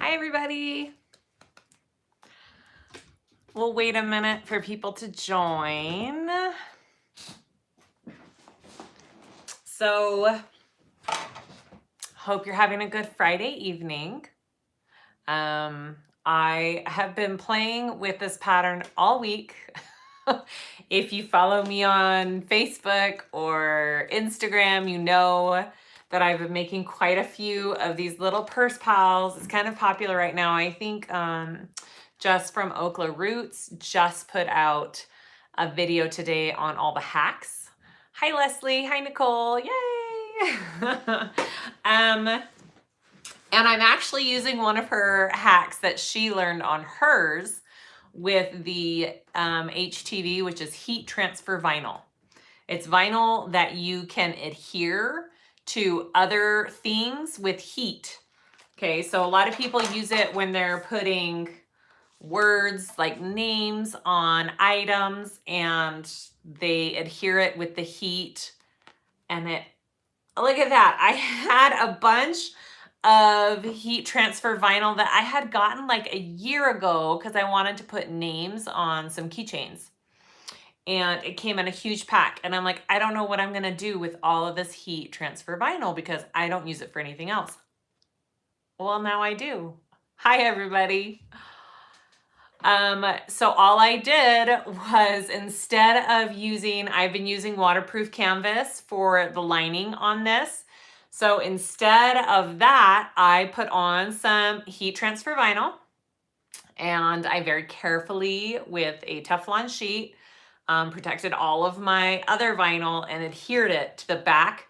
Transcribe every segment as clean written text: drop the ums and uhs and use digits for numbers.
Hi, everybody. We'll wait a minute for people to join. So, hope you're having a good Friday evening. I have been playing with this pattern all week. If you follow me on Facebook or Instagram, you know that I've been making quite a few of these little purse pals. It's kind of popular right now. I think Just from Okla Roots just put out a video today on all the hacks. Hi, Leslie. Hi, Nicole. Yay! And I'm actually using one of her hacks that she learned on hers with the HTV, which is heat transfer vinyl. It's vinyl that you can adhere to other things with heat. Okay, so a lot of people use it when they're putting words like names on items and they adhere it with the heat. And it, look at that. I had a bunch of heat transfer vinyl that I had gotten like a year ago because I wanted to put names on some keychains. And it came in a huge pack. And I'm like, I don't know what I'm going to do with all of this heat transfer vinyl because I don't use it for anything else. Well, now I do. Hi, everybody. So all I did was instead of using, I've been using waterproof canvas for the lining on this. So instead of that, I put on some heat transfer vinyl and I very carefully with a Teflon sheet protected all of my other vinyl and adhered it to the back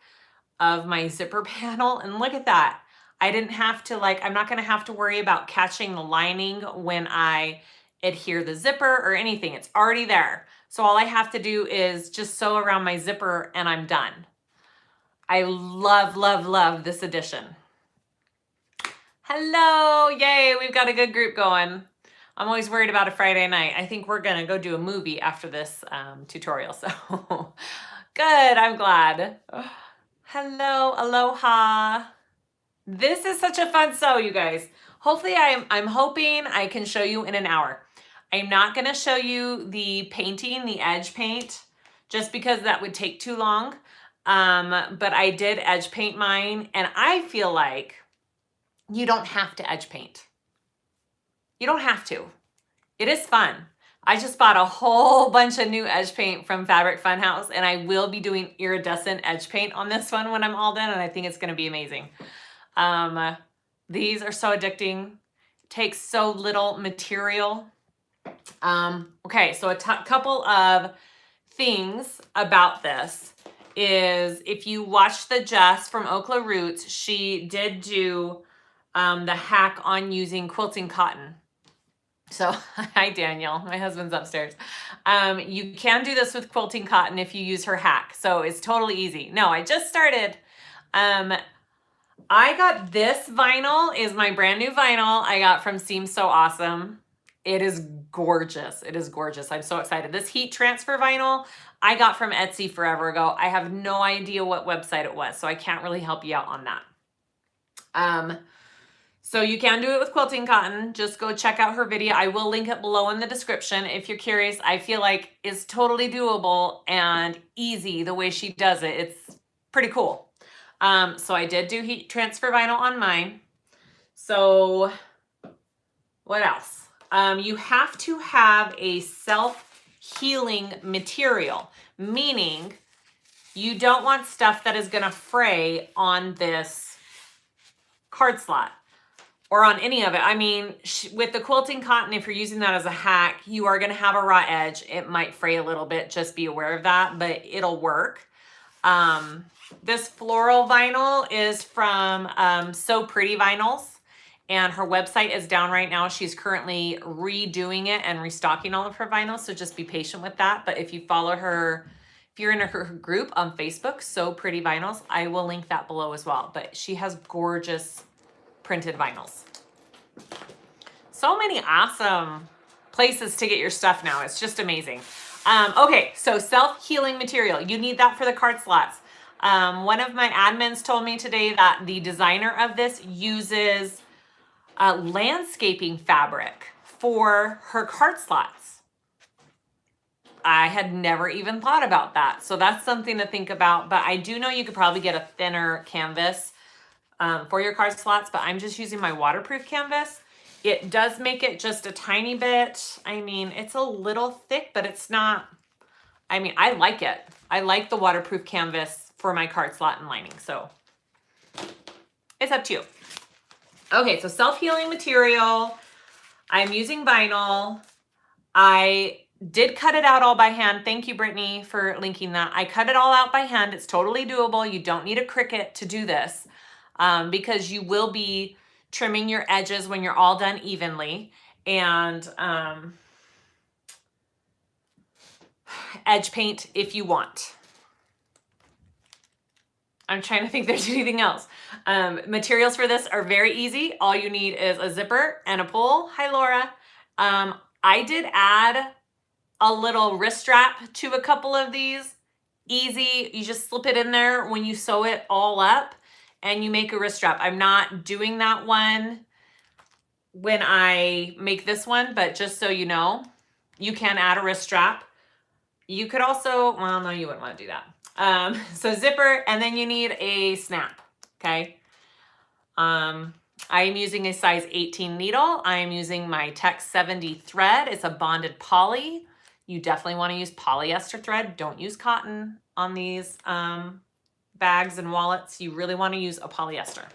of my zipper panel. And look at that. I didn't have to I'm not gonna have to worry about catching the lining when I adhere the zipper or anything. It's already there. So all I have to do is just sew around my zipper and I'm done. I love, love, love this addition. Hello, yay, we've got a good group going. I'm always worried about a Friday night. I think we're gonna go do a movie after this tutorial, so good, I'm glad. Hello, aloha. This is such a fun sew, you guys. Hopefully I'm hoping I can show you in an hour. I'm not gonna show you the painting, the edge paint, just because that would take too long. But I did edge paint mine and I feel like you don't have to edge paint. You don't have to. It is fun. I just bought a whole bunch of new edge paint from Fabric Funhouse and I will be doing iridescent edge paint on this one when I'm all done and I think it's gonna be amazing. These are so addicting. Takes so little material. Okay, so a couple of things about this is if you watch the Jess from Okla Roots, she did do the hack on using quilting cotton. So, hi Daniel, my husband's upstairs. You can do this with quilting cotton if you use her hack. So it's totally easy. No, I just started. I got this vinyl, is my brand new vinyl I got from Seems So Awesome. It is gorgeous. It is gorgeous. I'm so excited. This heat transfer vinyl I got from Etsy forever ago. I have no idea what website it was, so I can't really help you out on that. So you can do it with quilting cotton. Just go check out her video. I will link it below in the description if you're curious. I feel like it's totally doable and easy the way she does it. It's pretty cool. So I did do heat transfer vinyl on mine. So what else? You have to have a self-healing material, meaning you don't want stuff that is gonna fray on this card slot or on any of it. I mean, with the quilting cotton, if you're using that as a hack, you are gonna have a raw edge. It might fray a little bit, just be aware of that, but it'll work. This floral vinyl is from So Pretty Vinyls, and her website is down right now. She's currently redoing it and restocking all of her vinyls, so just be patient with that. But if you follow her, if you're in her group on Facebook, So Pretty Vinyls, I will link that below as well. But she has gorgeous printed vinyls. So many awesome places to get your stuff now. It's just amazing. Okay, so self-healing material. You need that for the card slots. One of my admins told me today that the designer of this uses landscaping fabric for her card slots. I had never even thought about that. So that's something to think about. But I do know you could probably get a thinner canvas for your card slots, but I'm just using my waterproof canvas. It does make it just a tiny bit. I mean, it's a little thick, but it's not, I mean, I like it. I like the waterproof canvas for my card slot and lining. So it's up to you. Okay, so self-healing material. I'm using vinyl. I did cut it out all by hand. Thank you, Brittany, for linking that. I cut it all out by hand. It's totally doable. You don't need a Cricut to do this because you will be trimming your edges when you're all done evenly. And edge paint if you want. I'm trying to think there's anything else. Materials for this are very easy. All you need is a zipper and a pull. Hi, Laura. I did add a little wrist strap to a couple of these. Easy. You just slip it in there when you sew it all up and you make a wrist strap. I'm not doing that one when I make this one, but just so you know, you can add a wrist strap. You could also, well, no, you wouldn't want to do that. So zipper, and then you need a snap, okay? I am using a size 18 needle. I am using my Tech 70 thread. It's a bonded poly. You definitely want to use polyester thread. Don't use cotton on these bags and wallets. You really want to use a polyester.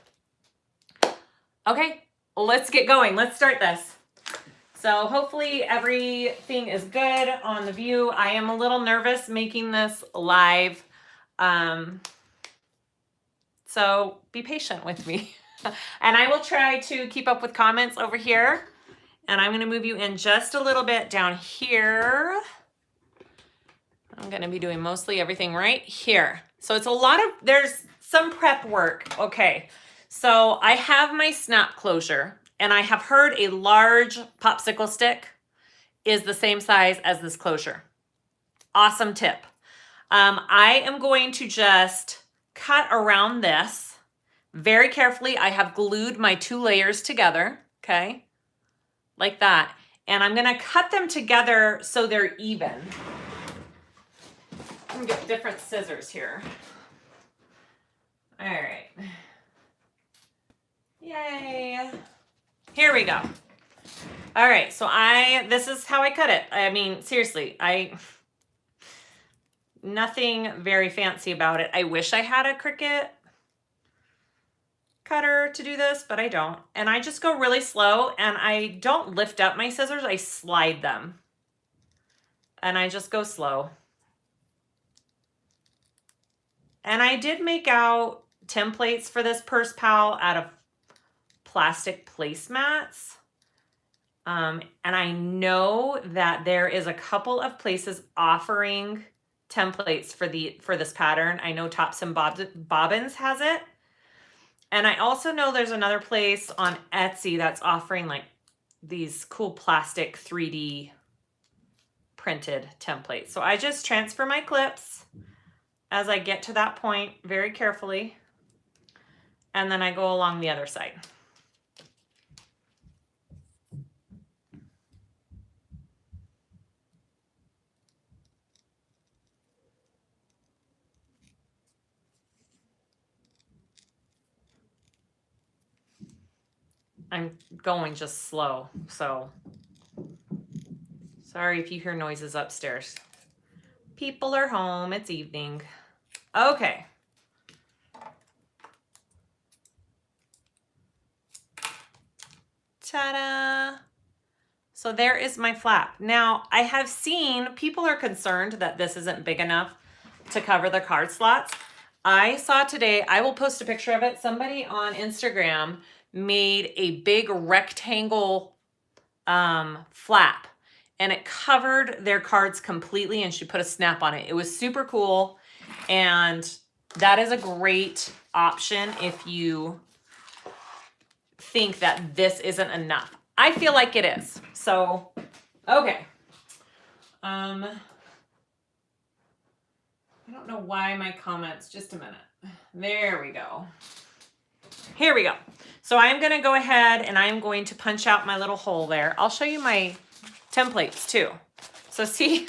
Okay, let's get going. Let's start this. So hopefully everything is good on the view. I am a little nervous making this live. So be patient with me. And I will try to keep up with comments over here. And I'm going to move you in just a little bit down here. I'm going to be doing mostly everything right here. So it's a lot of, there's some prep work. Okay. So I have my snap closure, and I have heard a large popsicle stick is the same size as this closure. Awesome tip. I am going to just cut around this very carefully. I have glued my 2 layers together, okay, like that. And I'm gonna cut them together so they're even. I'm gonna get different scissors here. All right. Yay. Here we go. All right, so this is how I cut it. I mean, seriously, nothing very fancy about it. I wish I had a Cricut cutter to do this, but I don't. And I just go really slow, and I don't lift up my scissors. I slide them. And I just go slow. And I did make out templates for this purse pal out of plastic placemats. And I know that there is a couple of places offering templates for this pattern. I know Tops and Bobbins has it. And I also know there's another place on Etsy that's offering like these cool plastic 3D printed templates. So I just transfer my clips as I get to that point very carefully. And then I go along the other side. I'm going just slow, so sorry if you hear noises upstairs. People are home, it's evening. Okay. Ta-da! So there is my flap. Now, I have seen people are concerned that this isn't big enough to cover the card slots. I saw today, I will post a picture of it, somebody on Instagram made a big rectangle flap, and it covered their cards completely, and she put a snap on it. It was super cool, and that is a great option if you think that this isn't enough. I feel like it is. So, okay. I don't know why my comments, just a minute. There we go. Here we go. So I'm gonna go ahead and I'm going to punch out my little hole there. I'll show you my templates too. So see,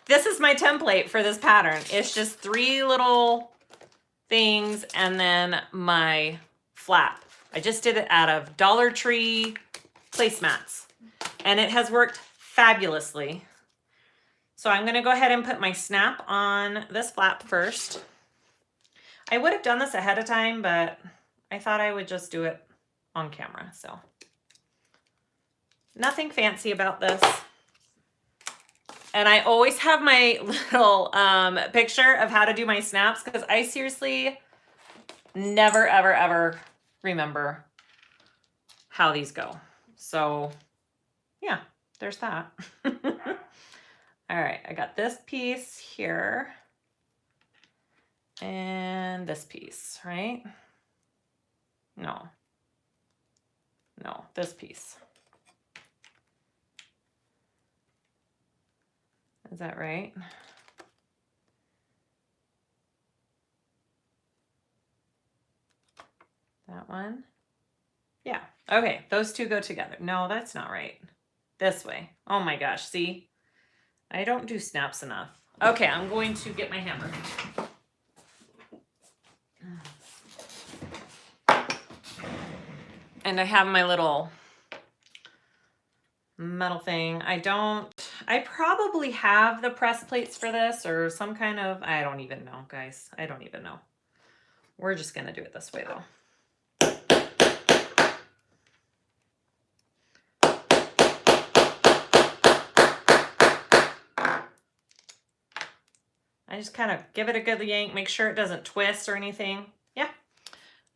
this is my template for this pattern. It's just 3 little things and then my flap. I just did it out of Dollar Tree placemats and it has worked fabulously. So I'm gonna go ahead and put my snap on this flap first. I would have done this ahead of time, but I thought I would just do it on camera. So nothing fancy about this. And I always have my little picture of how to do my snaps because I seriously never, ever, ever remember how these go. So yeah, there's that. All right, I got this piece here and this piece, right? No, this piece. Is that right? That one? Yeah, okay, those two go together. No, that's not right. This way. Oh my gosh, see? I don't do snaps enough. Okay, I'm going to get my hammer. And I have my little metal thing. I probably have the press plates for this or some kind of, I don't even know, guys. I don't even know. We're just gonna do it this way though. I just kind of give it a good yank, make sure it doesn't twist or anything. Yeah.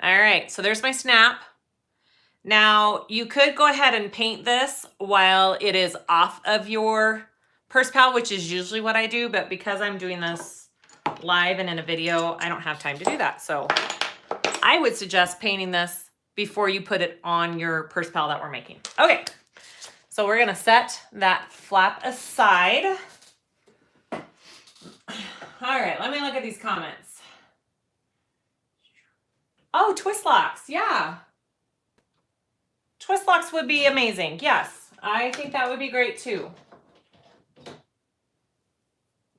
All right, so there's my snap. Now you could go ahead and paint this while it is off of your purse pal, which is usually what I do, but because I'm doing this live and in a video, I don't have time to do that. So I would suggest painting this before you put it on your purse pal that we're making. Okay, so we're gonna set that flap aside. All right, let me look at these comments. Oh, twist locks, yeah. Twist locks would be amazing. Yes, I think that would be great too.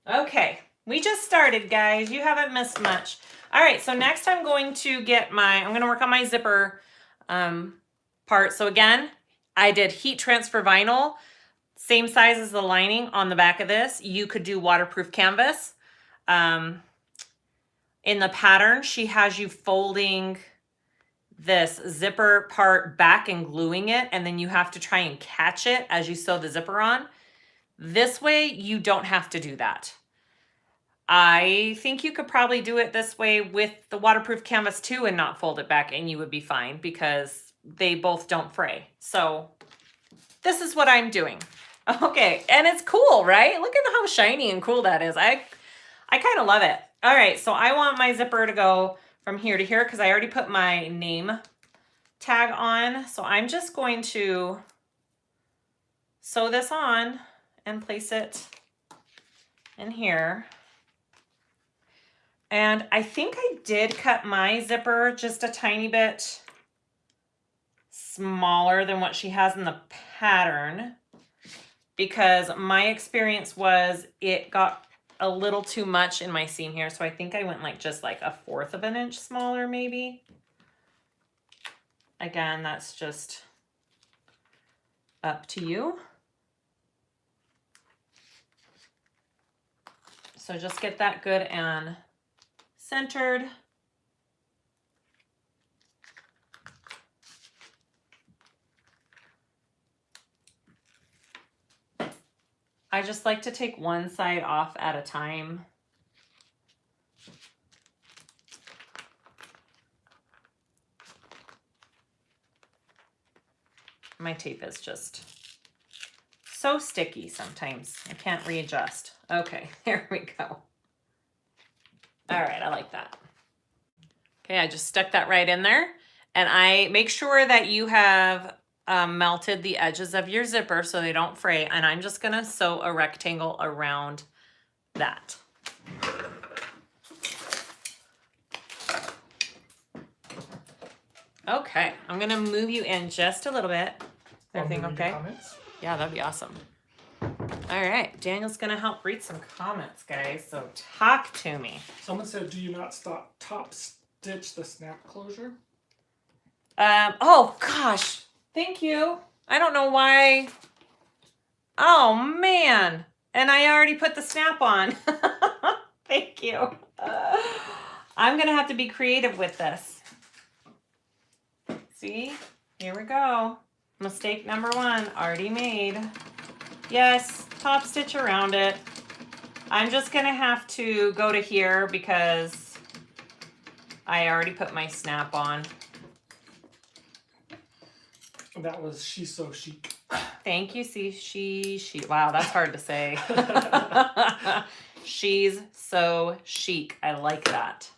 Okay, we just started, guys. You haven't missed much. All right, so next I'm going to I'm going to work on my zipper part. So again, I did heat transfer vinyl, same size as the lining on the back of this. You could do waterproof canvas. In the pattern, she has you folding this zipper part back and gluing it, and then you have to try and catch it as you sew the zipper on. This way, you don't have to do that. I think you could probably do it this way with the waterproof canvas too and not fold it back, and you would be fine because they both don't fray. So this is what I'm doing. Okay, and it's cool, right? Look at how shiny and cool that is. I kind of love it. All right, so I want my zipper to go from here to here because I already put my name tag on. So I'm just going to sew this on and place it in here. And I think I did cut my zipper just a tiny bit smaller than what she has in the pattern because my experience was it got a little too much in my seam here. So I think I went just like 1/4 of an inch smaller maybe. Again, that's just up to you. So just get that good and centered. I just like to take one side off at a time. My tape is just so sticky sometimes. I can't readjust. Okay, there we go. All right, I like that. Okay, I just stuck that right in there. And I make sure that you have melted the edges of your zipper so they don't fray. And I'm just gonna sew a rectangle around that. Okay, I'm gonna move you in just a little bit. Everything okay? Comments. Yeah, that'd be awesome. All right, Daniel's gonna help read some comments, guys. So talk to me. Someone said, "Do you not top stitch the snap closure?" Oh gosh, thank you. I don't know why. Oh man, and I already put the snap on. Thank you. I'm gonna have to be creative with this. See, here we go. Mistake number 1, already made. Yes, top stitch around it. I'm just gonna have to go to here because I already put my snap on. That was She's So Chic. Thank you, see, she. Wow, that's hard to say. She's so chic. I like that.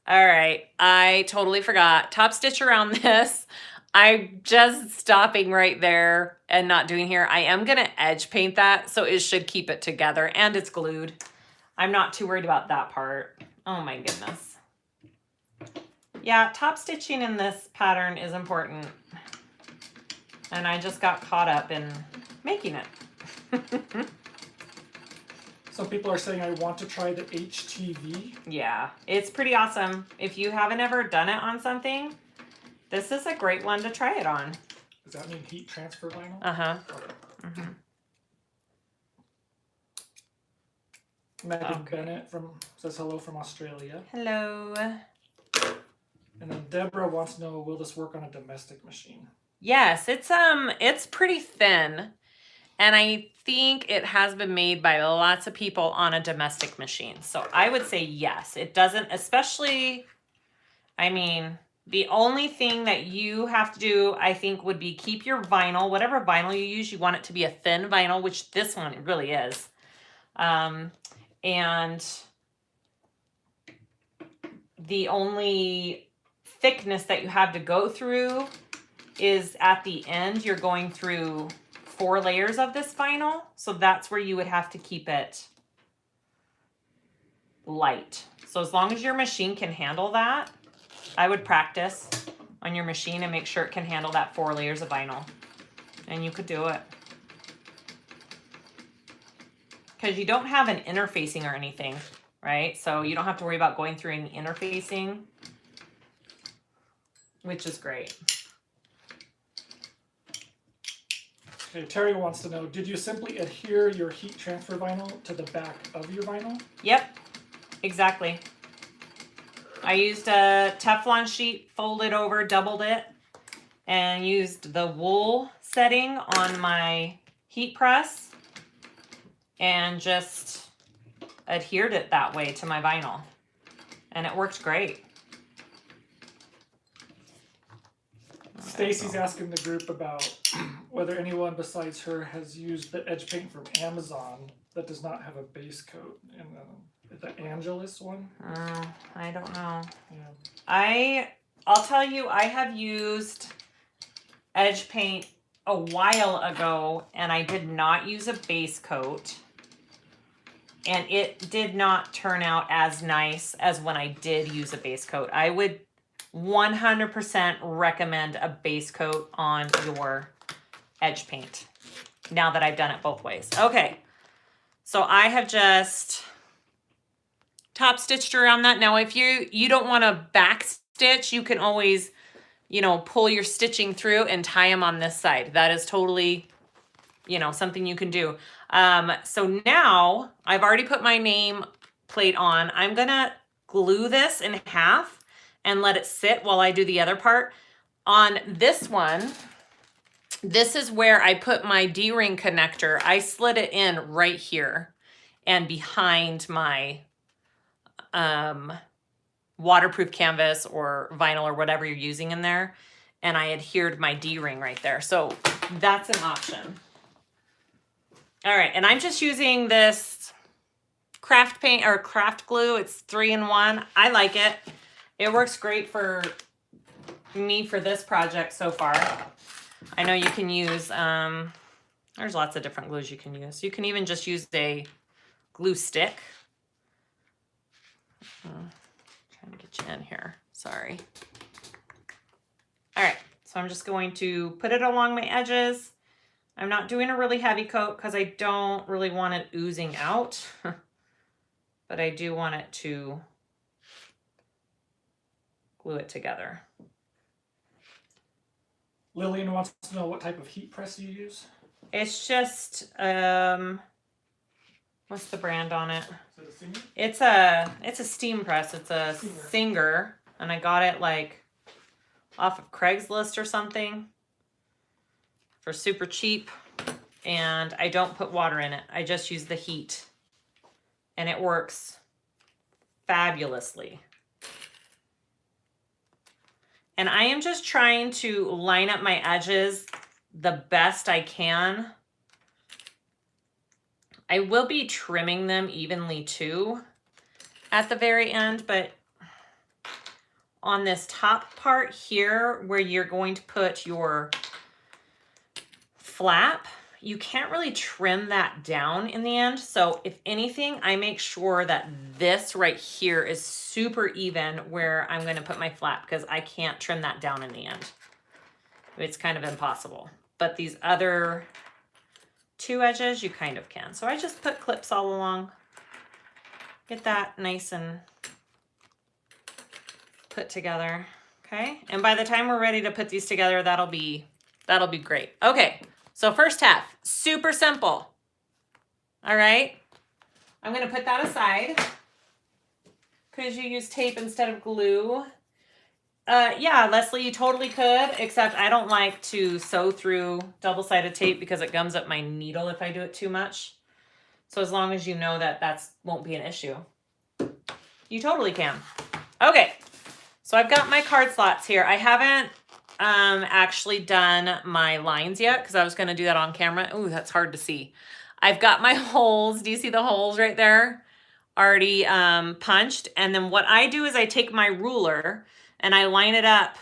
All right, I totally forgot. Top stitch around this. I'm just stopping right there and not doing here. I am gonna edge paint that, so it should keep it together, and it's glued. I'm not too worried about that part. Oh my goodness. Yeah, top stitching in this pattern is important. And I just got caught up in making it. Some people are saying I want to try the HTV. Yeah, it's pretty awesome. If you haven't ever done it on something, this is a great one to try it on. Does that mean heat transfer vinyl? Uh-huh. Okay. Megan Bennett says hello from Australia. Hello. And then Deborah wants to know, will this work on a domestic machine? Yes, it's pretty thin, and I think it has been made by lots of people on a domestic machine. So I would say yes. It doesn't, especially, I mean, the only thing that you have to do, I think, would be keep your vinyl, whatever vinyl you use, you want it to be a thin vinyl, which this one really is. And the only thickness that you have to go through is at the end. You're going through 4 layers of this vinyl, so that's where you would have to keep it light. So as long as your machine can handle that, I would practice on your machine and make sure it can handle that 4 layers of vinyl, and you could do it. Because you don't have an interfacing or anything, right? So you don't have to worry about going through any interfacing, which is great. Okay, Terry wants to know, did you simply adhere your heat transfer vinyl to the back of your vinyl? Yep, exactly. I used a Teflon sheet, folded over, doubled it, and used the wool setting on my heat press and just adhered it that way to my vinyl. And it worked great. Stacy's asking the group about whether anyone besides her has used the edge paint from Amazon that does not have a base coat. And the Angelus one. I don't know. Yeah. I'll tell you, I have used edge paint a while ago, and I did not use a base coat, and it did not turn out as nice as when I did use a base coat. I would 100% recommend a base coat on your edge paint now that I've done it both ways. Okay, so I have just top stitched around that. Now if you don't want to back stitch, you can always, pull your stitching through and tie them on this side. That is totally, something you can do. So now I've already put my name plate on. I'm gonna glue this in half and let it sit while I do the other part. On this one, this is where I put my D-ring connector. I slid it in right here and behind my waterproof canvas or vinyl or whatever you're using in there. And I adhered my D-ring right there. So that's an option. All right, and I'm just using this craft paint or craft glue. It's 3-in-1. I like it. It works great for me for this project so far. I know you can use, there's lots of different glues you can use. You can even just use a glue stick. Trying to get you in here, sorry. All right, so I'm just going to put it along my edges. I'm not doing a really heavy coat because I don't really want it oozing out, but I do want it to glue it together. Lillian wants to know what type of heat press you use. It's just, what's the brand on it? Is it a Singer? It's a steam press. It's a Singer, and I got it like off of Craigslist or something for super cheap. And I don't put water in it. I just use the heat, and it works fabulously. And I am just trying to line up my edges the best I can. I will be trimming them evenly too at the very end, but on this top part here where you're going to put your flap, you can't really trim that down in the end. So if anything, I make sure that this right here is super even where I'm going to put my flap, because I can't trim that down in the end. It's kind of impossible. But these other two edges, you kind of can. So I just put clips all along. Get that nice and put together. Okay. And by the time we're ready to put these together, that'll be great. Okay. So first half, super simple. All right. I'm going to put that aside. Could you use tape instead of glue? Yeah, Leslie, you totally could, except I don't like to sew through double-sided tape because it gums up my needle if I do it too much. So as long as you know that won't be an issue, you totally can. Okay, so I've got my card slots here. I haven't actually done my lines yet because I was going to do that on camera. Ooh, that's hard to see. I've got my holes. Do you see the holes right there? Already punched. And then what I do is I take my ruler and I line it up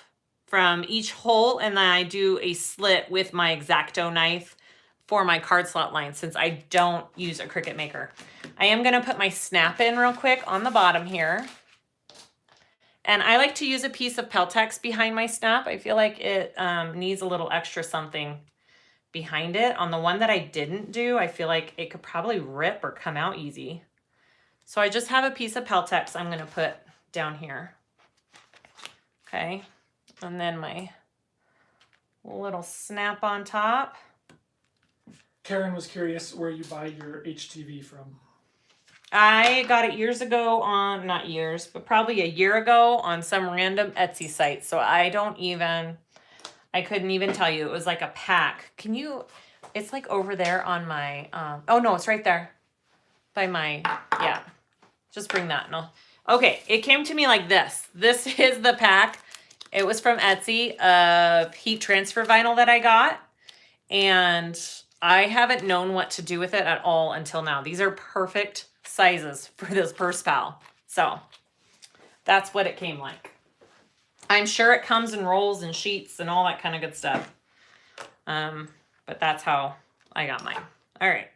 from each hole, and then I do a slit with my X-Acto knife for my card slot line, since I don't use a Cricut maker. I am going to put my snap in real quick on the bottom here. And I like to use a piece of Peltex behind my snap. I feel like it needs a little extra something behind it. On the one that I didn't do, I feel like it could probably rip or come out easy. So I just have a piece of Peltex I'm going to put down here. Okay, and then my little snap on top. Karen was curious where you buy your HTV from. I got it years ago on, not years, but probably a year ago on some random Etsy site. So I couldn't even tell you. It was like a pack. Can you, it's like over there on my, oh no, it's right there by my, yeah, just bring that. No. Okay, it came to me like this. This is the pack. It was from Etsy, heat transfer vinyl that I got. And I haven't known what to do with it at all until now. These are perfect sizes for this purse pal. So that's what it came like. I'm sure it comes in rolls and sheets and all that kind of good stuff. But that's how I got mine. All right.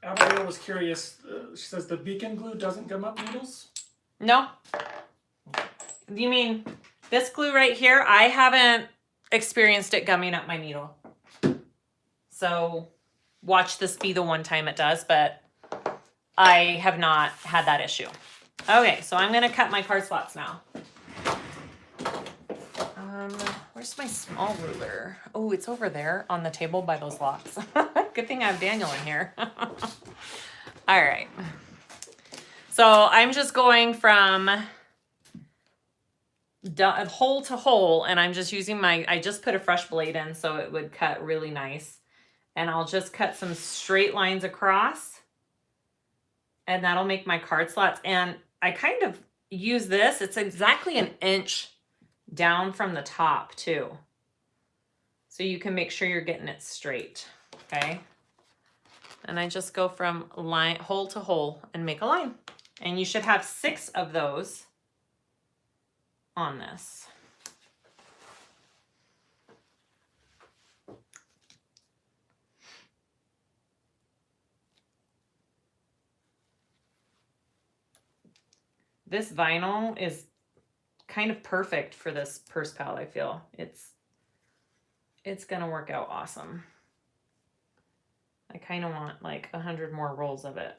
Abigail was curious. She says the beacon glue doesn't gum up needles? No. You mean this glue right here? I haven't experienced it gumming up my needle. So watch this be the one time it does, but I have not had that issue. Okay, so I'm going to cut my card slots now. Where's my small ruler? Oh, it's over there on the table by those locks. Good thing I have Daniel in here. All right. So I'm just going from hole to hole, and I'm just using I just put a fresh blade in so it would cut really nice. And I'll just cut some straight lines across, and that'll make my card slots. And I kind of use this. It's exactly an inch down from the top too. So you can make sure you're getting it straight, okay? And I just go from hole to hole and make a line. And you should have 6 of those on this. This vinyl is kind of perfect for this purse pal, I feel. It's gonna work out awesome. I kind of want like 100 more rolls of it.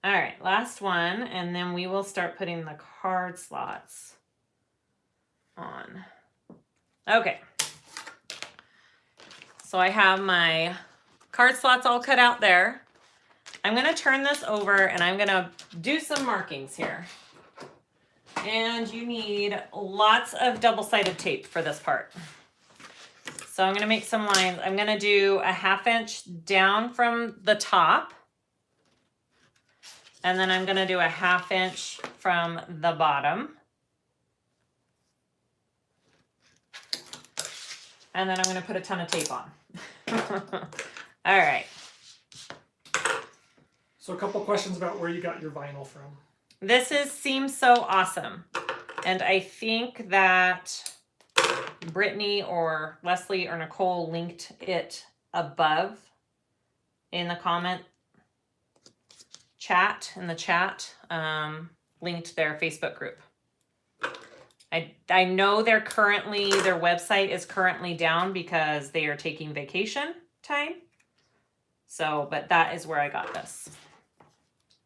All right, last one, and then we will start putting the card slots on. Okay. So I have my card slots all cut out there. I'm gonna turn this over and I'm gonna do some markings here. And you need lots of double-sided tape for this part. So I'm gonna make some lines. I'm gonna do a 1/2 inch down from the top. And then I'm gonna do a 1/2 inch from the bottom. And then I'm gonna put a ton of tape on. All right. So a couple questions about where you got your vinyl from. This seems so awesome. And I think that Brittany or Leslie or Nicole linked it above in the comment chat, linked their Facebook group. I know their website is currently down because they are taking vacation time. So, but that is where I got this.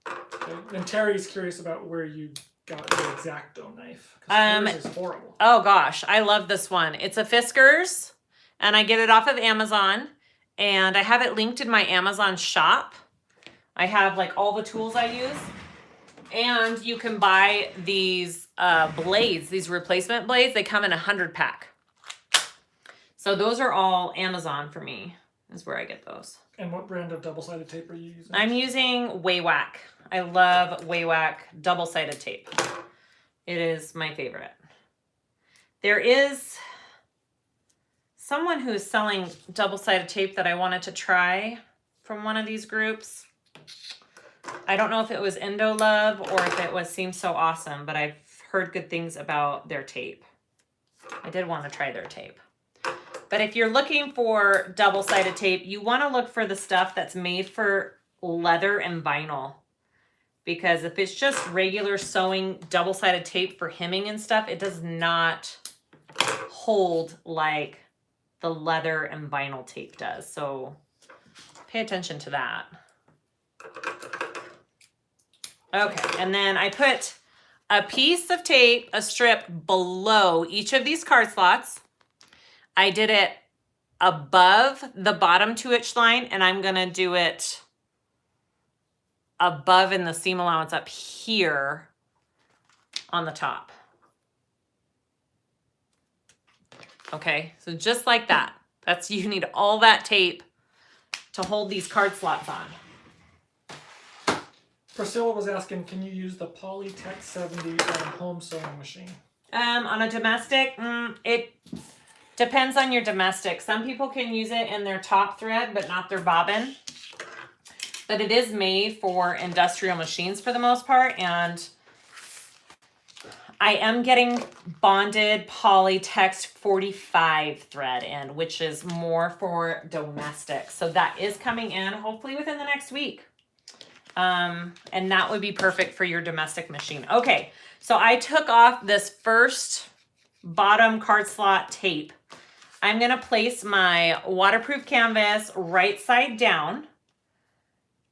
Okay. And Terry's curious about where you got your X-Acto knife. Because yours is horrible. Oh gosh, I love this one. It's a Fiskars, and I get it off of Amazon, and I have it linked in my Amazon shop. I have like all the tools I use, and you can buy these blades, these replacement blades. They come in a 100-pack. So those are all Amazon for me, is where I get those. And what brand of double-sided tape are you using? I'm using Waywack. I love Waywack double-sided tape. It is my favorite. There is someone who is selling double-sided tape that I wanted to try from one of these groups. I don't know if it was Indo Love or if it was Seems So Awesome, but I've heard good things about their tape. I did want to try their tape. But if you're looking for double-sided tape, you want to look for the stuff that's made for leather and vinyl. Because if it's just regular sewing double-sided tape for hemming and stuff, it does not hold like the leather and vinyl tape does. So pay attention to that. Okay, and then I put a piece of tape, a strip below each of these card slots. I did it above the bottom 2-inch line, and I'm gonna do it above in the seam allowance up here on the top. Okay, so just like that. You need all that tape to hold these card slots on. Priscilla was asking, can you use the Polytech 70 on a home sewing machine? On a domestic, it depends on your domestic. Some people can use it in their top thread, but not their bobbin. But it is made for industrial machines for the most part, and I am getting bonded Polytex 45 thread in, which is more for domestic. So that is coming in hopefully within the next week. And that would be perfect for your domestic machine. Okay, so I took off this first bottom card slot tape. I'm gonna place my waterproof canvas right side down,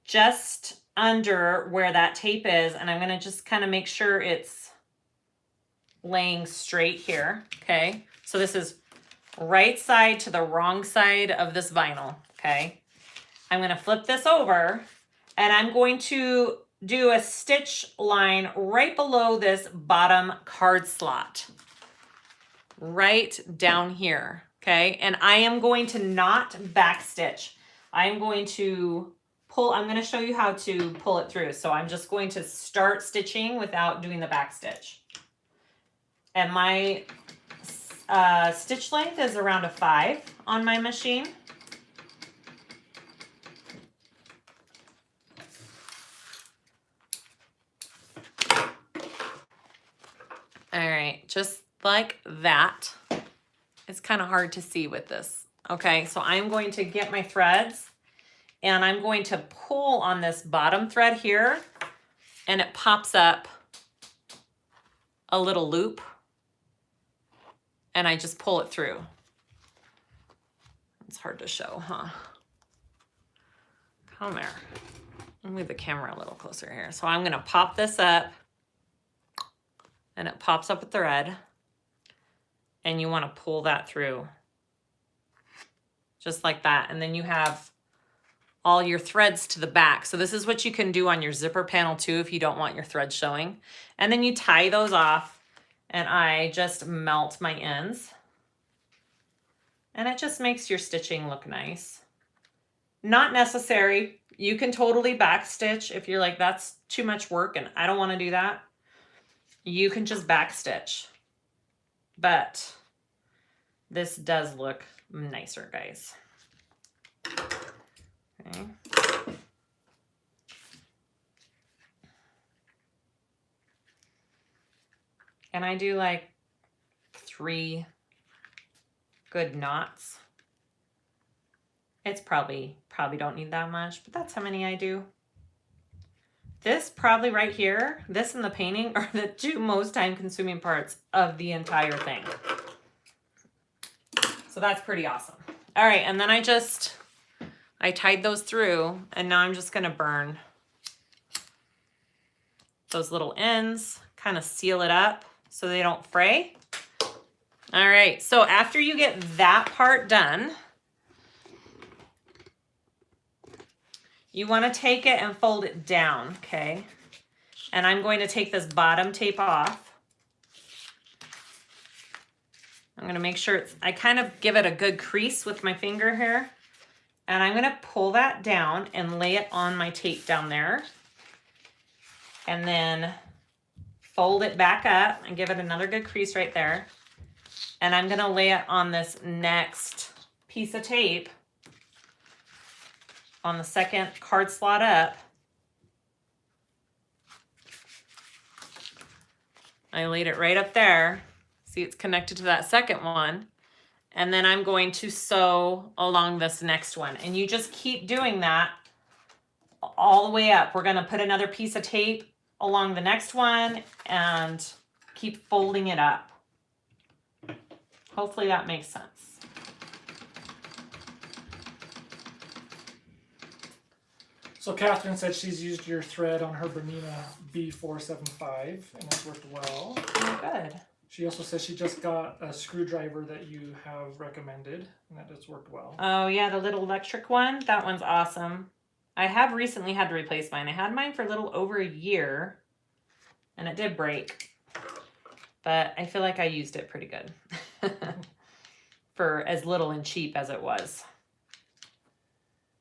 just under where that tape is, and I'm gonna just kind of make sure it's laying straight here, okay? So this is right side to the wrong side of this vinyl, okay? I'm gonna flip this over, and I'm going to do a stitch line right below this bottom card slot, right down here, okay? And I am going to not back stitch. I'm going to I'm going to show you how to pull it through. So I'm just going to start stitching without doing the back stitch. And my stitch length is around a 5 on my machine. All right, just like that. It's kind of hard to see with this. Okay, so I'm going to get my threads, and I'm going to pull on this bottom thread here, and it pops up a little loop, and I just pull it through. It's hard to show, huh? Come there. Move the camera a little closer here. So I'm gonna pop this up, and it pops up a thread, and you wanna pull that through. Just like that. And then you have all your threads to the back. So this is what you can do on your zipper panel too if you don't want your threads showing. And then you tie those off, and I just melt my ends. And it just makes your stitching look nice. Not necessary. You can totally backstitch if you're like, that's too much work and I don't want to do that. You can just backstitch. But this does look nicer, guys. Okay. And I do like 3 good knots. It's probably don't need that much, but that's how many I do. This probably right here, this and the painting are the 2 most time consuming parts of the entire thing. So that's pretty awesome. All right, and then I tied those through, and now I'm just gonna burn those little ends, kind of seal it up so they don't fray. All right, so after you get that part done, you want to take it and fold it down, okay? And I'm going to take this bottom tape off. I'm going to make sure I kind of give it a good crease with my finger here. And I'm going to pull that down and lay it on my tape down there. And then fold it back up and give it another good crease right there. And I'm going to lay it on this next piece of tape on the second card slot up. I laid it right up there. See, it's connected to that second one. And then I'm going to sew along this next one. And you just keep doing that all the way up. We're going to put another piece of tape along the next one and keep folding it up. Hopefully that makes sense. So Catherine said she's used your thread on her Bernina B475 and it's worked well. Oh, good. She also says she just got a screwdriver that you have recommended and that it's worked well. Oh yeah, the little electric one. That one's awesome. I have recently had to replace mine. I had mine for a little over a year and it did break. But I feel like I used it pretty good for as little and cheap as it was.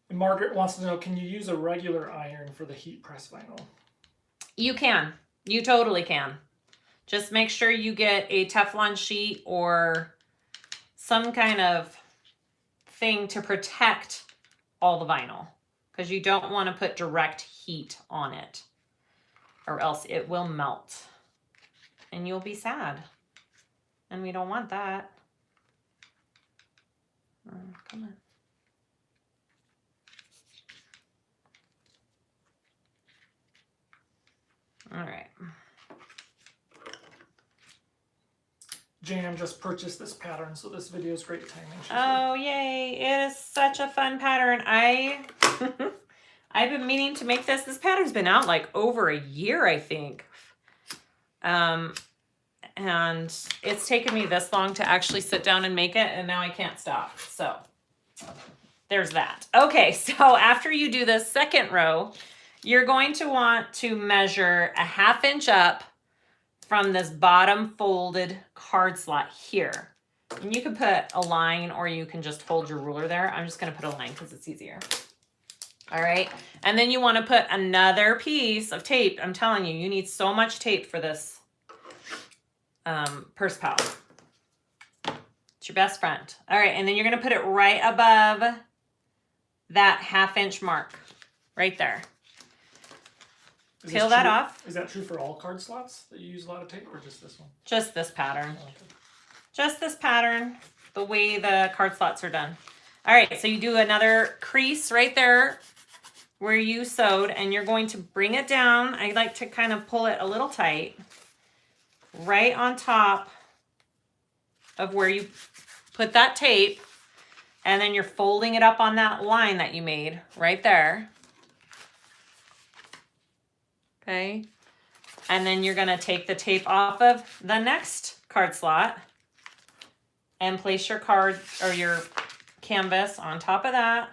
And Margaret wants to know, can you use a regular iron for the heat press vinyl? You can. You totally can. Just make sure you get a Teflon sheet or some kind of thing to protect all the vinyl because you don't want to put direct heat on it or else it will melt and you'll be sad. And we don't want that. Oh, come on. All right. Jam just purchased this pattern, so this video is great timing. Oh, yay. It is such a fun pattern. I've been meaning to make this. This pattern's been out like over a year, I think. And it's taken me this long to actually sit down and make it, and now I can't stop. So there's that. Okay, so after you do the second row, you're going to want to measure a 1/2 inch up from this bottom folded card slot here. And you can put a line or you can just hold your ruler there. I'm just gonna put a line because it's easier. All right, and then you wanna put another piece of tape. I'm telling you, you need so much tape for this purse pal. It's your best friend. All right, and then you're gonna put it right above that 1/2 inch mark, right there. Peel that off. Is that true for all card slots that you use a lot of tape or just this one? Just this pattern. Oh, okay. Just this pattern, the way the card slots are done. All right, so you do another crease right there where you sewed, and you're going to bring it down. I like to kind of pull it a little tight, right on top of where you put that tape, and then you're folding it up on that line that you made right there. Okay. And then you're gonna take the tape off of the next card slot and place your card or your canvas on top of that.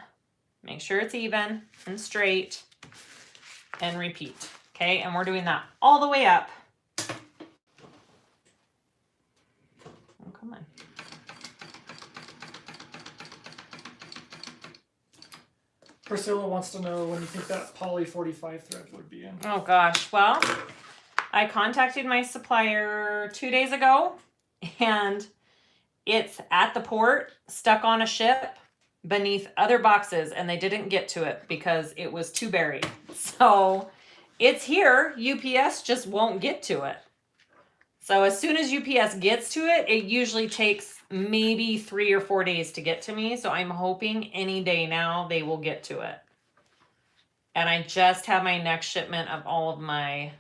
Make sure it's even and straight and repeat. Okay, and we're doing that all the way up. Oh, come on. Priscilla wants to know when you think that poly 45 thread would be in. Oh gosh, well, I contacted my supplier 2 days ago, and it's at the port, stuck on a ship beneath other boxes, and they didn't get to it because it was too buried. So it's here, UPS just won't get to it. So as soon as UPS gets to it, it usually takes maybe 3 or 4 days to get to me. So I'm hoping any day now they will get to it. And I just have my next shipment of all of my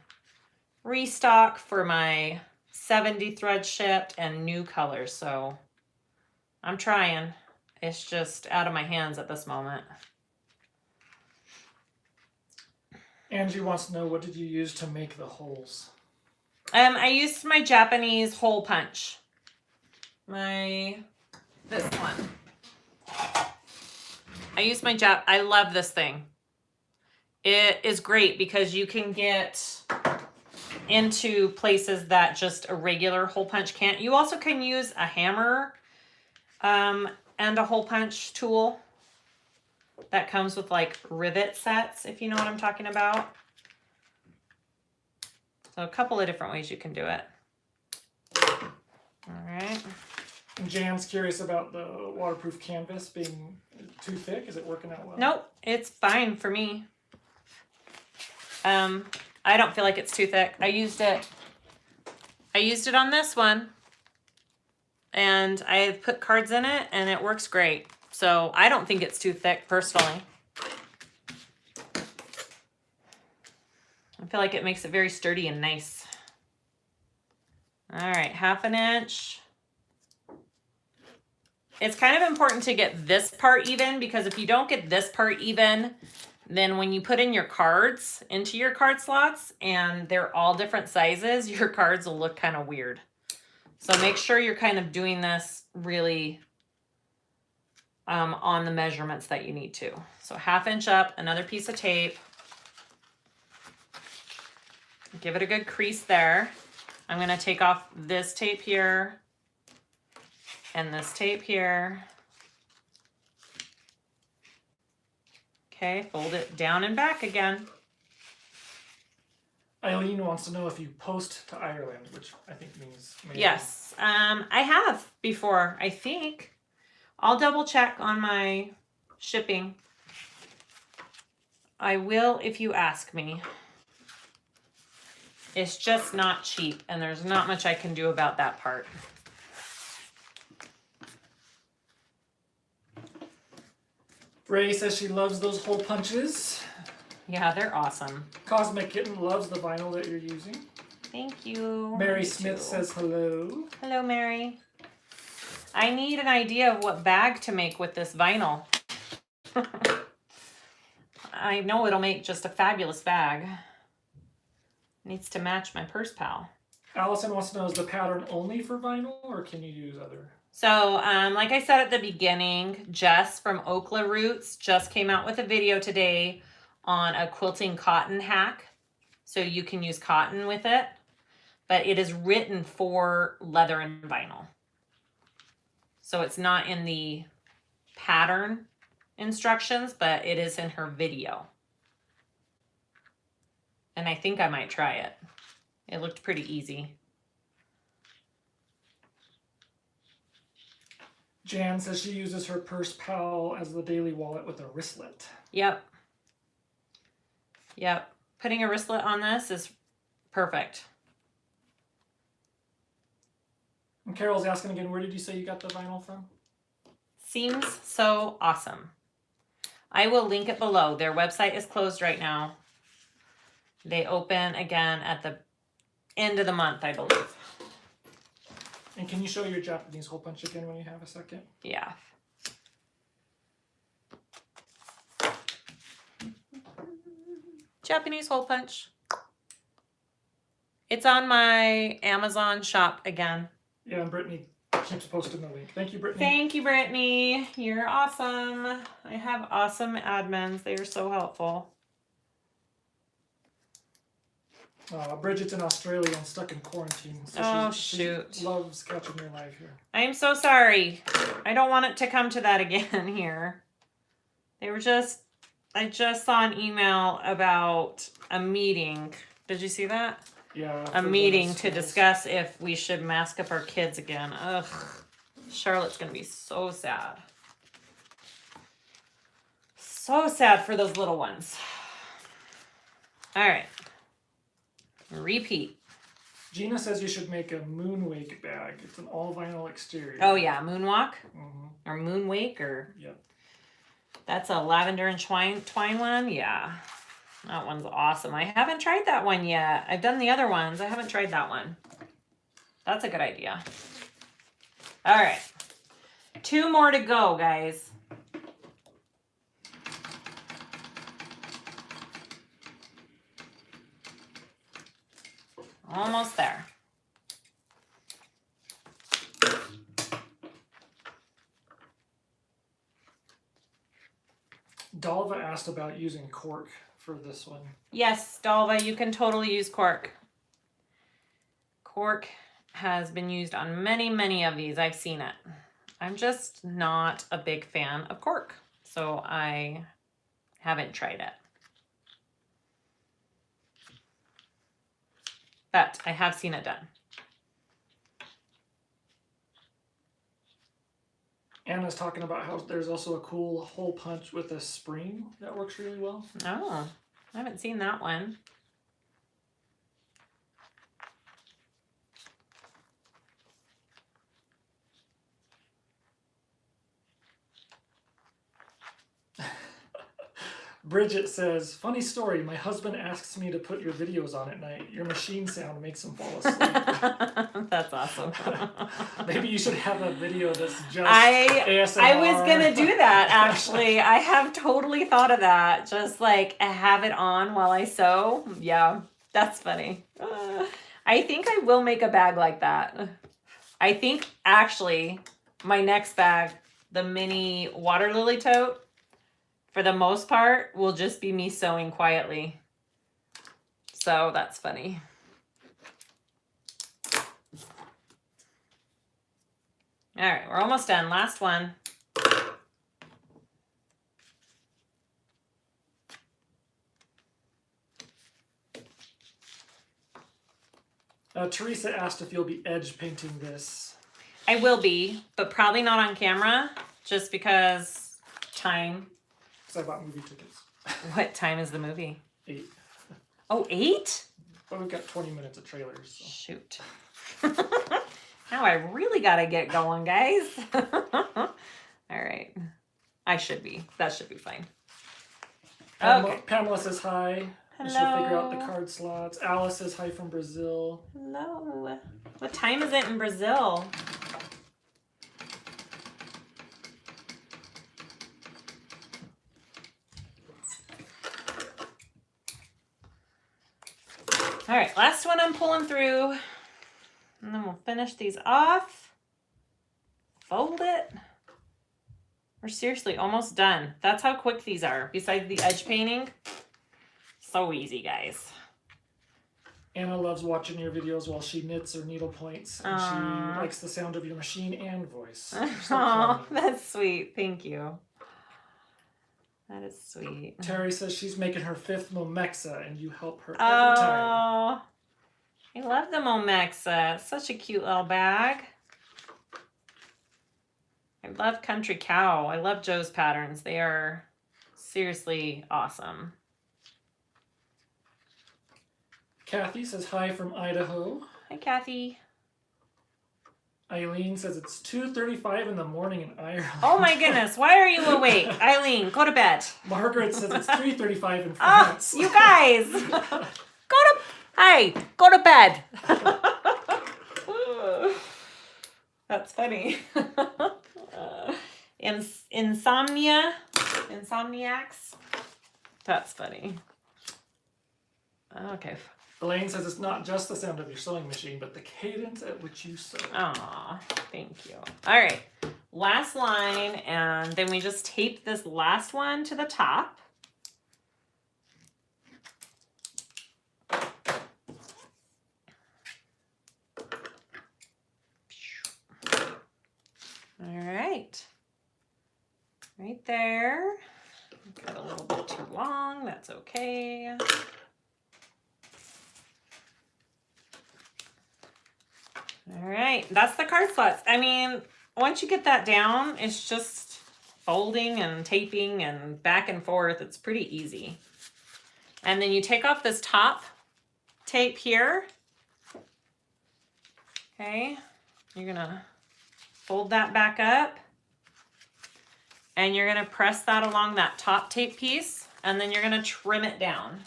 restock for my 70 thread shipped and new colors. So I'm trying. It's just out of my hands at this moment. Angie wants to know, what did you use to make the holes? I used my Japanese hole punch. This one. I used my I love this thing. It is great because you can get into places that just a regular hole punch can't. You also can use a hammer and a hole punch tool that comes with like rivet sets, if you know what I'm talking about. So a couple of different ways you can do it. All right. And Jan's curious about the waterproof canvas being too thick. Is it working out well? Nope, it's fine for me. I don't feel like it's too thick. I used it on this one, and I put cards in it, and it works great. So I don't think it's too thick personally. I feel like it makes it very sturdy and nice. All right, 1/2 inch. It's kind of important to get this part even, because if you don't get this part even, then when you put in your cards into your card slots and they're all different sizes, your cards will look kind of weird. So make sure you're kind of doing this really on the measurements that you need to. So 1/2 inch up, another piece of tape. Give it a good crease there. I'm going to take off this tape here and this tape here. Okay, fold it down and back again. Eileen wants to know if you post to Ireland, which I think means maybe. Yes, I have before, I think. I'll double check on my shipping. I will if you ask me. It's just not cheap, and there's not much I can do about that part. Ray says she loves those hole punches. Yeah, they're awesome. Cosmic Kitten loves the vinyl that you're using. Thank you. Mary Me Smith too. says hello. Hello, Mary. I need an idea of what bag to make with this vinyl. I know it'll make just a fabulous bag. Needs to match my purse pal. Allison wants to know, is the pattern only for vinyl, or can you use other? So, like I said at the beginning, Jess from Okla Roots just came out with a video today on a quilting cotton hack. So you can use cotton with it, but it is written for leather and vinyl. So it's not in the pattern instructions, but it is in her video. And I think I might try it. It looked pretty easy. Jan says she uses her purse pal as the daily wallet with a wristlet. Yep. Yep. Putting a wristlet on this is perfect. And Carol's asking again, where did you say you got the vinyl from? Seems so awesome. I will link it below. Their website is closed right now. They open again at the end of the month, I believe. And can you show your Japanese hole punch again when you have a second? Yeah. Japanese hole punch. It's on my Amazon shop again. Yeah, and Brittany keeps posting the link. Thank you, Brittany. Thank you, Brittany. You're awesome. I have awesome admins. They are so helpful. Bridget's in Australia and stuck in quarantine. So Oh, she shoot. loves catching your live here. I'm so sorry. I don't want it to come to that again here. I just saw an email about a meeting. Did you see that? Yeah. A meeting to discuss if we should mask up our kids again. Ugh. Charlotte's going to be so sad. So sad for those little ones. All right. Repeat. Gina says you should make a moonwake bag. It's an all vinyl exterior. Oh yeah, moonwalk Mm-hmm. or moonwake or Yep. That's a lavender and twine one. Yeah, that one's awesome. I haven't tried that one yet. I've done the other ones. I haven't tried that one. That's a good idea. All right, 2 more to go, guys. Almost there. Dalva asked about using cork for this one. Yes, Dalva, you can totally use cork. Cork has been used on many, many of these. I've seen it. I'm just not a big fan of cork, so I haven't tried it. But I have seen it done. Anna's talking about how there's also a cool hole punch with a spring that works really well. Oh, I haven't seen that one. Bridget says, funny story, my husband asks me to put your videos on at night. Your machine sound makes him fall asleep. That's awesome. Maybe you should have a video that's just ASMR. I was gonna do that actually. I have totally thought of that. Just like have it on while I sew. Yeah, that's funny. I think I will make a bag like that. I think actually my next bag, the mini water lily tote, for the most part, will just be me sewing quietly. So that's funny. All right, we're almost done. Last one. Teresa asked if you'll be edge painting this. I will be, but probably not on camera, just because time. Because I bought movie tickets. What time is the movie? 8. Oh, 8? But we've got 20 minutes of trailers. So. Shoot. Now I really got to get going, guys. All right. I should be. That should be fine. Okay. Pamela says hi. Hello. She'll figure out the card slots. Alice says hi from Brazil. Hello. What time is it in Brazil? All right, last one I'm pulling through, and then we'll finish these off. Fold it. We're seriously almost done. That's how quick these are. Besides the edge painting, so easy, guys. Anna loves watching your videos while she knits or needle points, and she likes the sound of your machine and voice. Oh, that's sweet. Thank you. That is sweet. Terry says she's making her 5th Momexa, and you help her every time. Oh, I love the Momexa. It's such a cute little bag. I love Country Cow. I love Joe's patterns. They are seriously awesome. Kathy says hi from Idaho. Hi, Kathy. Eileen says it's 2:35 in the morning in Ireland. Oh my goodness, why are you awake? Eileen, go to bed. Margaret says it's 3:35 in Oh, France. you guys. Go to bed. That's funny. Insomniacs. That's funny. Okay. Elaine says it's not just the sound of your sewing machine, but the cadence at which you sew. Aw, thank you. All right, last line, and then we just tape this last one to the top. All right, right there. Got a little bit too long, that's okay. All right, that's the card slots. I mean, once you get that down, it's just folding and taping and back and forth. It's pretty easy. And then you take off this top tape here. Okay, you're gonna fold that back up. And you're gonna press that along that top tape piece, and then you're gonna trim it down.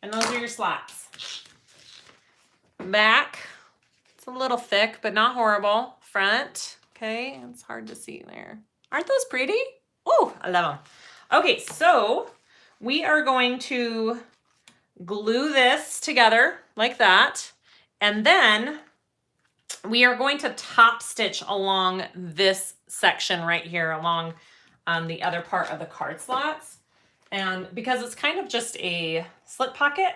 And those are your slots. Back, it's a little thick, but not horrible. Front, okay, it's hard to see there. Aren't those pretty? Oh, I love them. Okay, so we are going to glue this together like that, and then we are going to top stitch along this section right here, along the other part of the card slots. And because it's kind of just a slip pocket,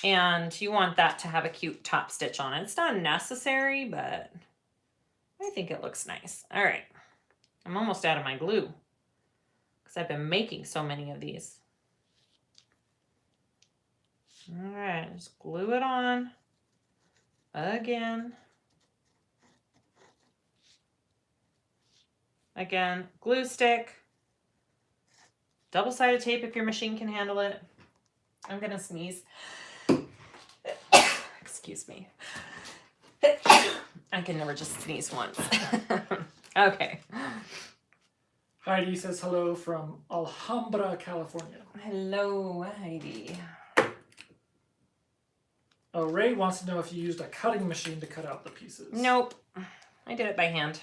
and you want that to have a cute top stitch on it. It's not necessary, but I think it looks nice. All right, I'm almost out of my glue because I've been making so many of these. All right, just glue it on again. Again, glue stick. Double-sided tape if your machine can handle it. I'm gonna sneeze. Excuse me. I can never just sneeze once. Okay. Heidi says hello from Alhambra, California. Hello, Heidi. Oh, Ray wants to know if you used a cutting machine to cut out the pieces. Nope. I did it by hand.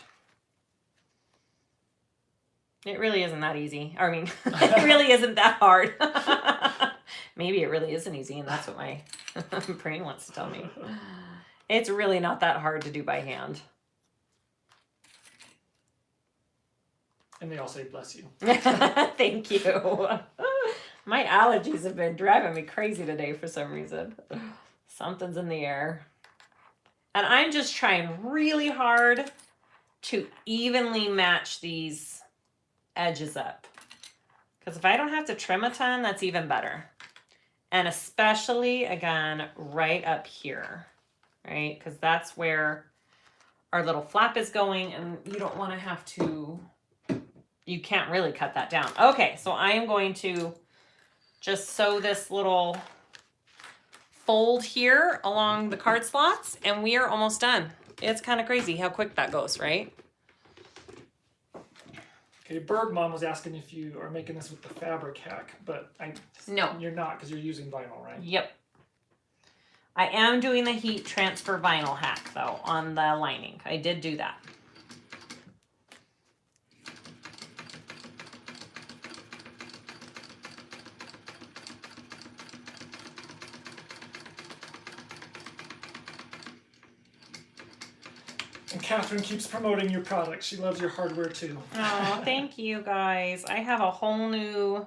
It really isn't that easy. I mean, it really isn't that hard. Maybe it really isn't easy, and that's what my brain wants to tell me. It's really not that hard to do by hand. And they all say, bless you. Thank you. My allergies have been driving me crazy today for some reason. Something's in the air. And I'm just trying really hard to evenly match these edges up. Because if I don't have to trim a ton, that's even better. And especially, again, right up here, right? Because that's where our little flap is going, and you don't want to have to, you can't really cut that down. Okay, so I am going to just sew this little fold here along the card slots, and we are almost done. It's kind of crazy how quick that goes, right? Okay, Bird Mom was asking if you are making this with the fabric hack, but No. You're not, because you're using vinyl, right? Yep. I am doing the heat transfer vinyl hack, though, on the lining. I did do that. And Catherine keeps promoting your product. She loves your hardware too. Oh, thank you guys. I have a whole new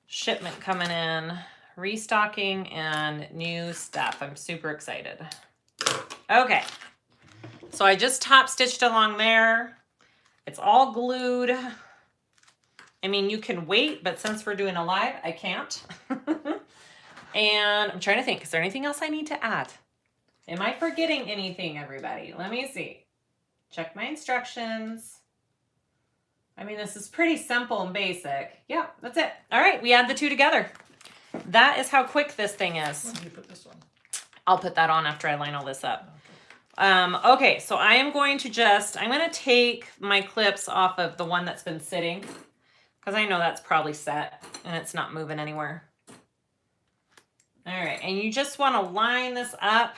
shipment coming in, restocking and new stuff. I'm super excited. Okay, so I just top stitched along there. It's all glued. I mean, you can wait, but since we're doing a live, I can't. And I'm trying to think, is there anything else I need to add? Am I forgetting anything, everybody? Let me see. Check my instructions. I mean, this is pretty simple and basic. Yeah, that's it. All right, we add the two together. That is how quick this thing is. Where do you put this one? I'll put that on after I line all this up. Okay, so I am going to I'm going to take my clips off of the one that's been sitting because I know that's probably set and it's not moving anywhere. All right, and you just want to line this up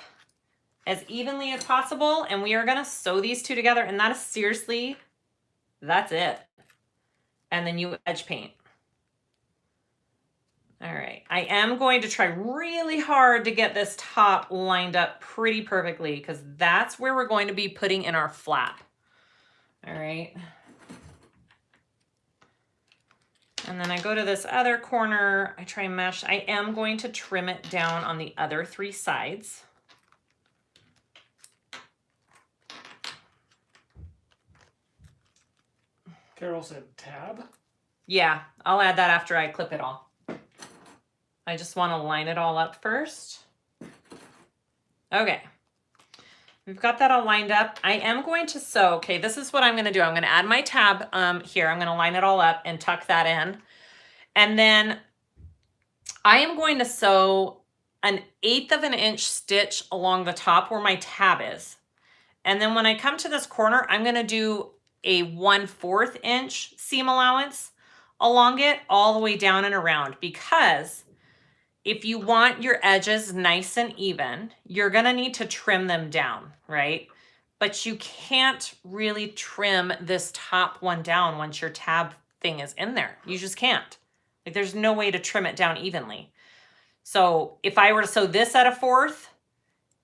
as evenly as possible, and we are going to sew these two together, and that is seriously, that's it. And then you edge paint. All right, I am going to try really hard to get this top lined up pretty perfectly because that's where we're going to be putting in our flap. All right. And then I go to this other corner, I try and mesh. I am going to trim it down on the other 3 sides. Carol said tab. Yeah, I'll add that after I clip it all. I just want to line it all up first. Okay. We've got that all lined up. I am going to sew. Okay, this is what I'm going to do. I'm going to add my tab here. I'm going to line it all up and tuck that in. And then I am going to sew an 1/8 of an inch stitch along the top where my tab is. And then when I come to this corner, I'm going to do a 1/4 inch seam allowance along it all the way down and around, because if you want your edges nice and even, you're going to need to trim them down, right? But you can't really trim this top one down once your tab thing is in there. You just can't. Like, there's no way to trim it down evenly. So if I were to sew this at a 1/4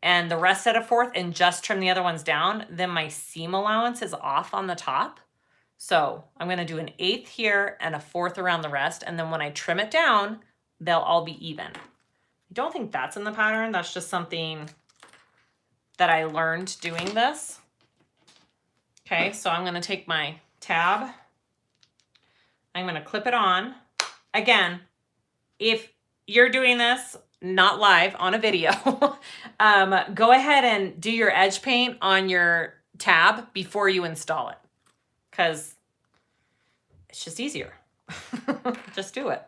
and the rest at a 1/4 and just trim the other ones down, then my seam allowance is off on the top. So I'm going to do an 1/8 here and a 1/4 around the rest. And then when I trim it down, they'll all be even. I don't think that's in the pattern. That's just something that I learned doing this. Okay, so I'm going to take my tab. I'm going to clip it on. Again, if you're doing this not live on a video, go ahead and do your edge paint on your tab before you install it, because it's just easier. Just do it.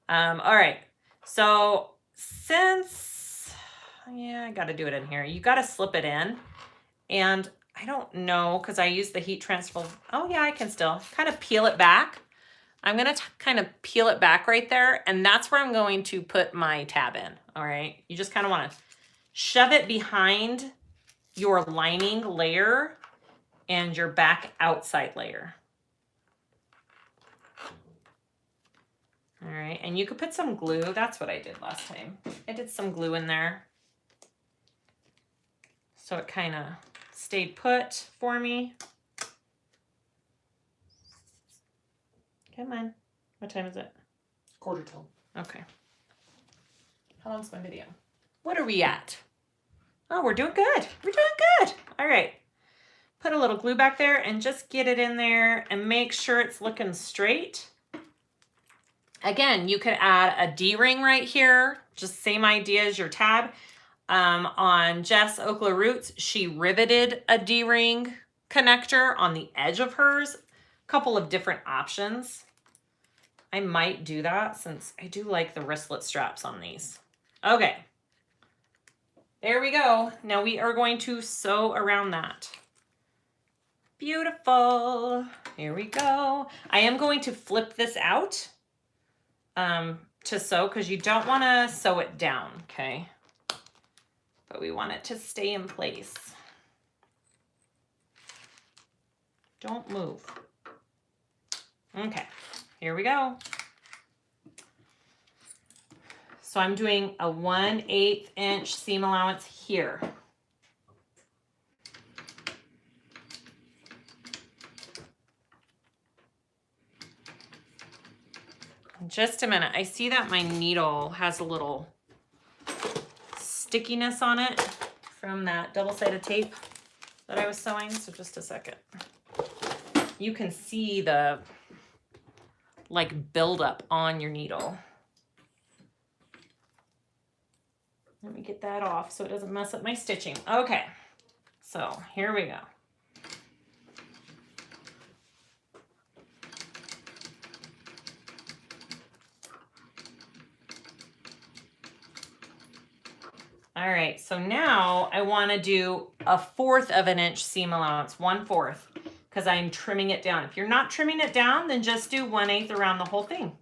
All right, so I got to do it in here. You got to slip it in, and I don't know, because I use the heat transfer. Oh yeah, I can still kind of peel it back. I'm going to kind of peel it back right there, and that's where I'm going to put my tab in. All right, you just kind of want to shove it behind your lining layer and your back outside layer. All right, and you could put some glue. That's what I did last time. I did some glue in there, so it kind of stayed put for me. Come on. What time is it? 1/4 till. Okay. How long's my video? What are we at? Oh, we're doing good. We're doing good. All right. Put a little glue back there and just get it in there and make sure it's looking straight. Again, you could add a D-ring right here. Just same idea as your tab. On Jess Okla Roots, she riveted a D-ring connector on the edge of hers. Couple of different options. I might do that since I do like the wristlet straps on these. Okay, there we go. Now we are going to sew around that. Beautiful. Here we go. I am going to flip this out to sew, because you don't want to sew it down, okay? But we want it to stay in place. Don't move. Okay, here we go. So I'm doing a 1/8 inch seam allowance here. Just a minute. I see that my needle has a little stickiness on it from that double-sided tape that I was sewing. So just a second. You can see the buildup on your needle. Let me get that off so it doesn't mess up my stitching. Okay, so here we go. All right, so now I want to do a 1/4 of an inch seam allowance, 1/4, because I'm trimming it down. If you're not trimming it down, then just do 1/8 around the whole thing.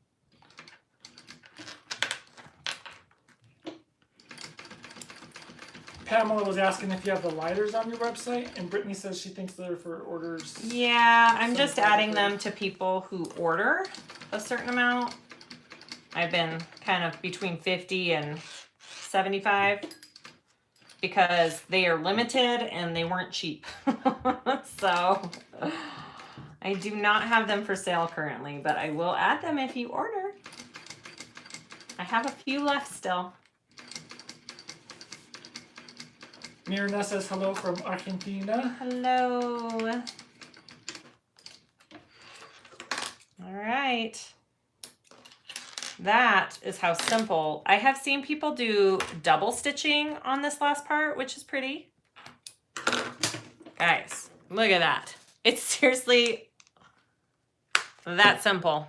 Pamela was asking if you have the lighters on your website, and Brittany says she thinks they're for orders. Yeah, I'm just adding them to people who order a certain amount. I've been kind of between 50 and 75 because they are limited and they weren't cheap. So I do not have them for sale currently, but I will add them if you order. I have a few left still. Mirna says hello from Argentina. Hello. All right. That is how simple. I have seen people do double stitching on this last part, which is pretty. Guys, look at that. It's seriously that simple.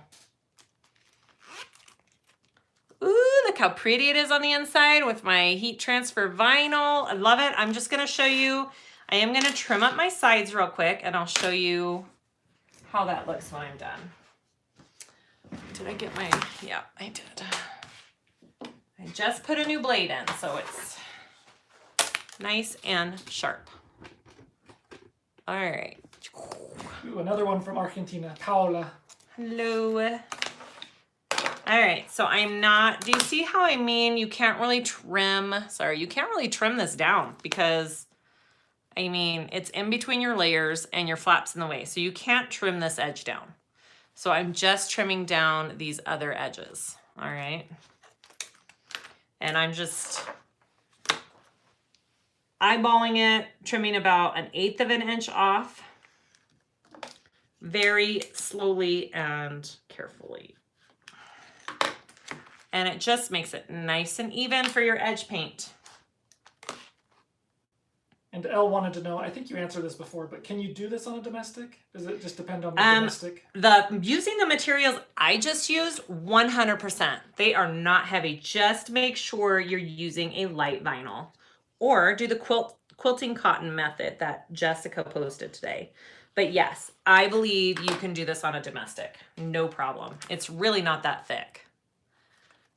Ooh, look how pretty it is on the inside with my heat transfer vinyl. I love it. I'm just gonna show you, I am gonna trim up my sides real quick and I'll show you how that looks when I'm done. Did I get my, yeah, I did. I just put a new blade in, so it's nice and sharp. All right. Ooh, another one from Argentina, Paola. Hello. All right, so I'm not, do you see how I mean you can't really trim, sorry, you can't really trim this down because, I mean, it's in between your layers and your flaps in the way, so you can't trim this edge down. So I'm just trimming down these other edges, all right? And I'm just eyeballing it, trimming about 1/8 of an inch off, very slowly and carefully. And it just makes it nice and even for your edge paint. And Elle wanted to know, I think you answered this before, but can you do this on a domestic? Does it just depend on the domestic? Using the materials I just used, 100%. They are not heavy. Just make sure you're using a light vinyl. Or do the quilting cotton method that Jessica posted today. But yes, I believe you can do this on a domestic. No problem. It's really not that thick.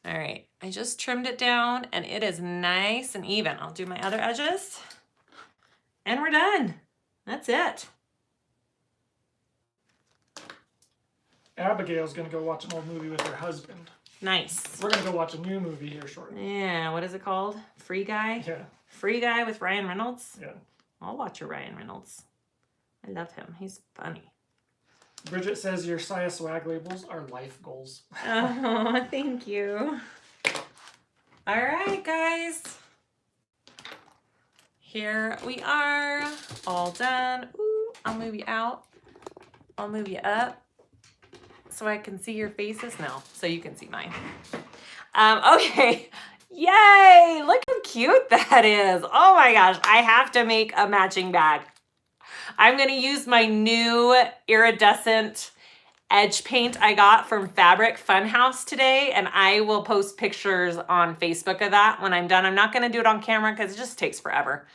All right, I just trimmed it down and it is nice and even. I'll do my other edges and we're done. That's it. Abigail's gonna go watch an old movie with her husband. Nice. We're gonna go watch a new movie here shortly. Yeah, what is it called? Free Guy? Yeah. Free Guy with Ryan Reynolds? Yeah. I'll watch a Ryan Reynolds. I love him. He's funny. Bridget says your SiahSwag labels are life goals. Oh, thank you. All right, guys. Here we are, all done. Ooh, I'll move you out. I'll move you up so I can see your faces. No, so you can see mine. Okay. Yay! Look how cute that is. Oh my gosh, I have to make a matching bag. I'm going to use my new iridescent edge paint I got from Fabric Funhouse today, and I will post pictures on Facebook of that when I'm done. I'm not going to do it on camera because it just takes forever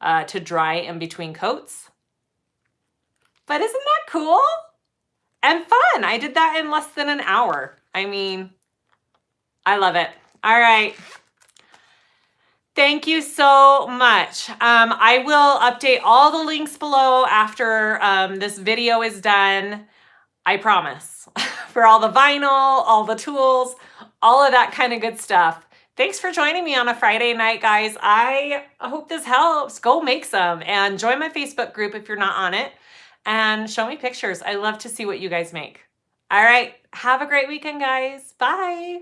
to dry in between coats. But isn't that cool? And fun. I did that in less than an hour. I mean, I love it. All right. Thank you so much. I will update all the links below after this video is done. I promise. For all the vinyl, all the tools, all of that kind of good stuff. Thanks for joining me on a Friday night, guys. I hope this helps. Go make some and join my Facebook group if you're not on it and show me pictures. I love to see what you guys make. All right. Have a great weekend, guys. Bye.